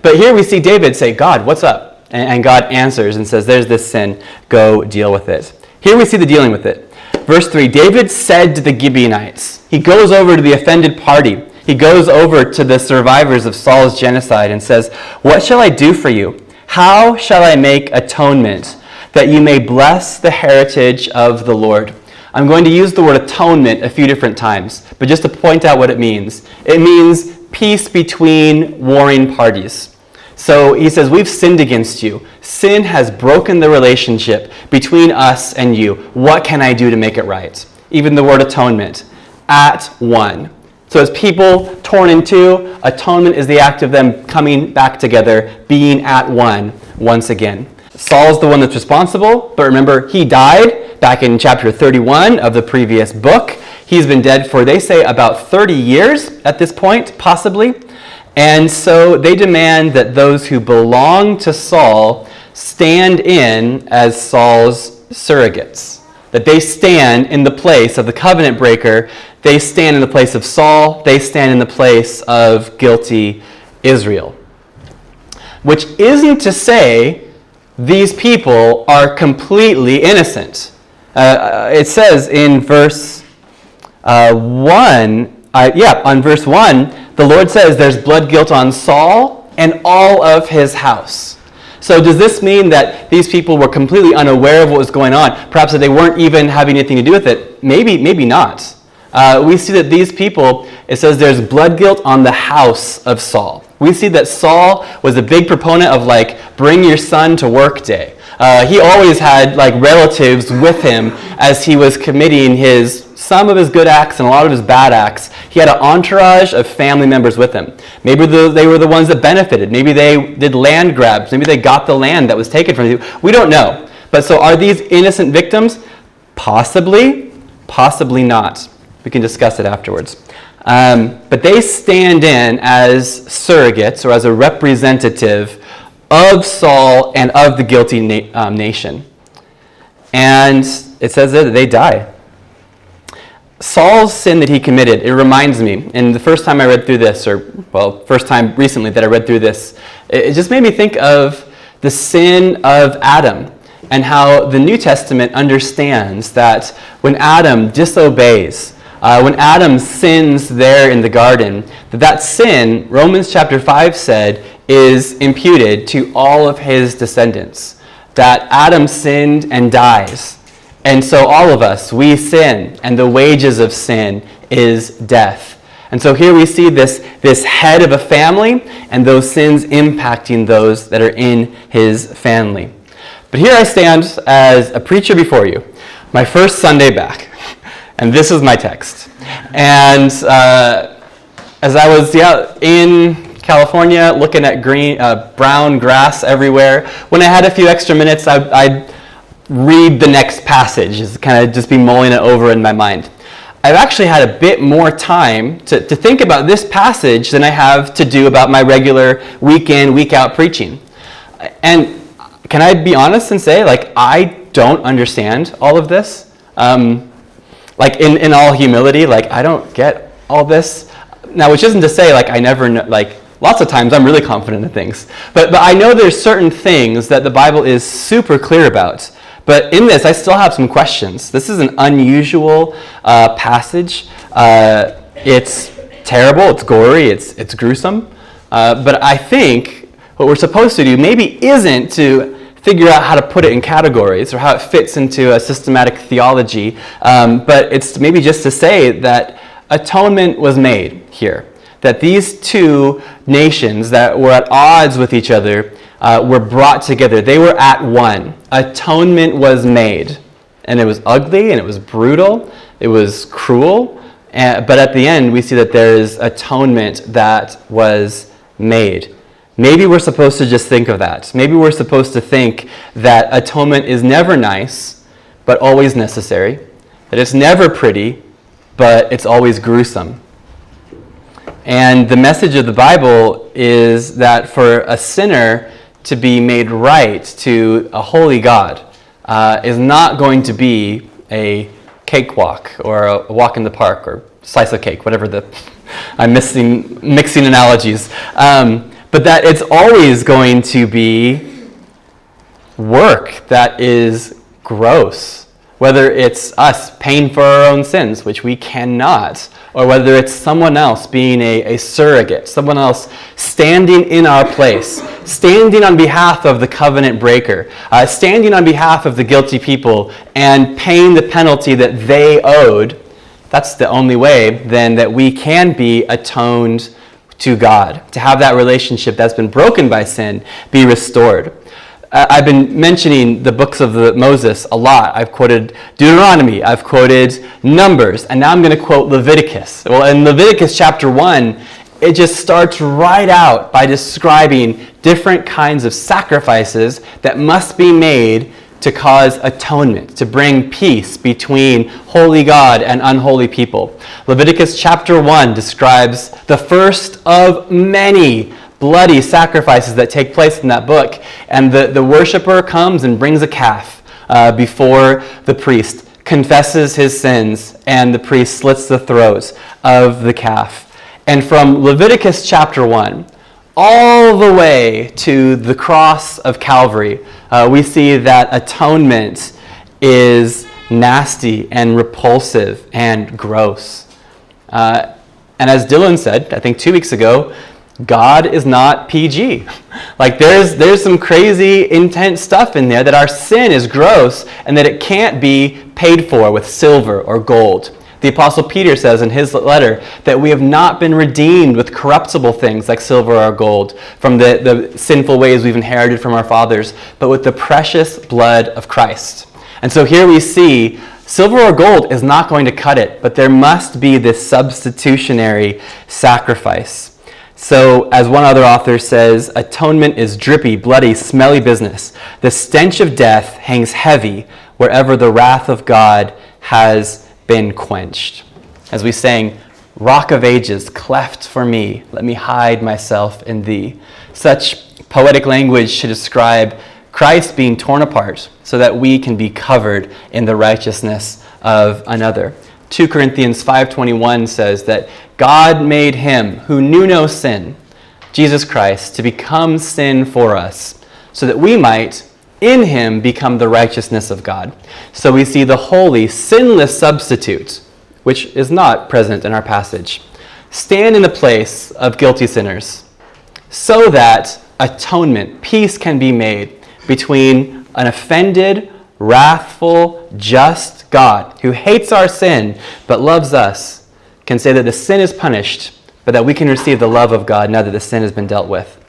But here we see David say, God, what's up? And God answers and says, there's this sin, go deal with it. Here we see the dealing with it. Verse 3, David said to the Gibeonites, he goes over to the offended party. He goes over to the survivors of Saul's genocide and says, what shall I do for you? How shall I make atonement that you may bless the heritage of the Lord? I'm going to use the word atonement a few different times, but just to point out what it means. It means peace between warring parties. So he says, we've sinned against you. Sin has broken the relationship between us and you. What can I do to make it right? Even the word atonement, at one. So as people torn in two, atonement is the act of them coming back together, being at one once again. Saul's the one that's responsible, but remember, he died back in chapter 31 of the previous book. He's been dead for, they say, about 30 years at this point, possibly. And so they demand that those who belong to Saul stand in as Saul's surrogates. That they stand in the place of the covenant breaker. They stand in the place of Saul. They stand in the place of guilty Israel. Which isn't to say these people are completely innocent. It says in verse 1, on verse 1, the Lord says there's blood guilt on Saul and all of his house. So does this mean that these people were completely unaware of what was going on? Perhaps that they weren't even having anything to do with it? Maybe not. We see that these people, it says there's blood guilt on the house of Saul. We see that Saul was a big proponent of bring your son to work day. He always had relatives with him as he was committing some of his good acts and a lot of his bad acts. He had an entourage of family members with him. Maybe they were the ones that benefited. Maybe they did land grabs. Maybe they got the land that was taken from them. We don't know. But so are these innocent victims? Possibly. Possibly not. We can discuss it afterwards. But they stand in as surrogates or as a representative of Saul and of the guilty nation. And it says that they die. Saul's sin that he committed, it reminds me, and the first time I read through this, first time recently that I read through this, it just made me think of the sin of Adam and how the New Testament understands that when Adam disobeys, when Adam sins there in the garden, that sin, Romans chapter 5 said, is imputed to all of his descendants. That Adam sinned and dies. And so all of us, we sin, and the wages of sin is death. And so here we see this head of a family and those sins impacting those that are in his family. But here I stand as a preacher before you, my first Sunday back, and this is my text. And as I was in California looking at brown grass everywhere, when I had a few extra minutes, I'd read the next passage, just kind of just be mulling it over in my mind. I've actually had a bit more time to think about this passage than I have to do about my regular week in, week out preaching. And can I be honest and say, I don't understand all of this? In all humility, I don't get all this. Now, which isn't to say, I never know, lots of times I'm really confident in things. But I know there's certain things that the Bible is super clear about. But in this, I still have some questions. This is an unusual passage. It's terrible, it's gory, it's gruesome. But I think what we're supposed to do maybe isn't to figure out how to put it in categories or how it fits into a systematic theology, but it's maybe just to say that atonement was made here. That these two nations that were at odds with each other were brought together. They were at one. Atonement was made. And it was ugly, and it was brutal, it was cruel, but at the end we see that there is atonement that was made. Maybe we're supposed to just think of that. Maybe we're supposed to think that atonement is never nice, but always necessary. That it's never pretty, but it's always gruesome. And the message of the Bible is that for a sinner to be made right to a holy God is not going to be a cakewalk or a walk in the park or slice of cake, whatever I'm mixing analogies. but that it's always going to be work that is gross. Whether it's us paying for our own sins, which we cannot, or whether it's someone else being a surrogate, someone else standing in our place, standing on behalf of the covenant breaker, standing on behalf of the guilty people, and paying the penalty that they owed. That's the only way, then, that we can be atoned to God, to have that relationship that's been broken by sin be restored. I've been mentioning the books of Moses a lot. I've quoted Deuteronomy, I've quoted Numbers, and now I'm going to quote Leviticus. Well, in Leviticus chapter 1, it just starts right out by describing different kinds of sacrifices that must be made to cause atonement, to bring peace between holy God and unholy people. Leviticus chapter 1 describes the first of many bloody sacrifices that take place in that book. And the worshiper comes and brings a calf before the priest, confesses his sins, and the priest slits the throats of the calf. And from Leviticus chapter 1 all the way to the cross of Calvary, we see that atonement is nasty and repulsive and gross. And as Dylan said, I think 2 weeks ago, God is not PG. Like there's some crazy, intense stuff in there that our sin is gross and that it can't be paid for with silver or gold. The Apostle Peter says in his letter that we have not been redeemed with corruptible things like silver or gold from the sinful ways we've inherited from our fathers, but with the precious blood of Christ. And so here we see silver or gold is not going to cut it, but there must be this substitutionary sacrifice. So, as one other author says, atonement is drippy, bloody, smelly business. The stench of death hangs heavy wherever the wrath of God has been quenched. As we sang, Rock of Ages, cleft for me, let me hide myself in thee. Such poetic language to describe Christ being torn apart so that we can be covered in the righteousness of another. 2 Corinthians 5:21 says that God made him who knew no sin, Jesus Christ, to become sin for us, so that we might in him become the righteousness of God. So we see the holy, sinless substitute, which is not present in our passage, stand in the place of guilty sinners, so that atonement, peace can be made between an offended, wrathful, just God who hates our sin but loves us, can say that the sin is punished, but that we can receive the love of God now that the sin has been dealt with.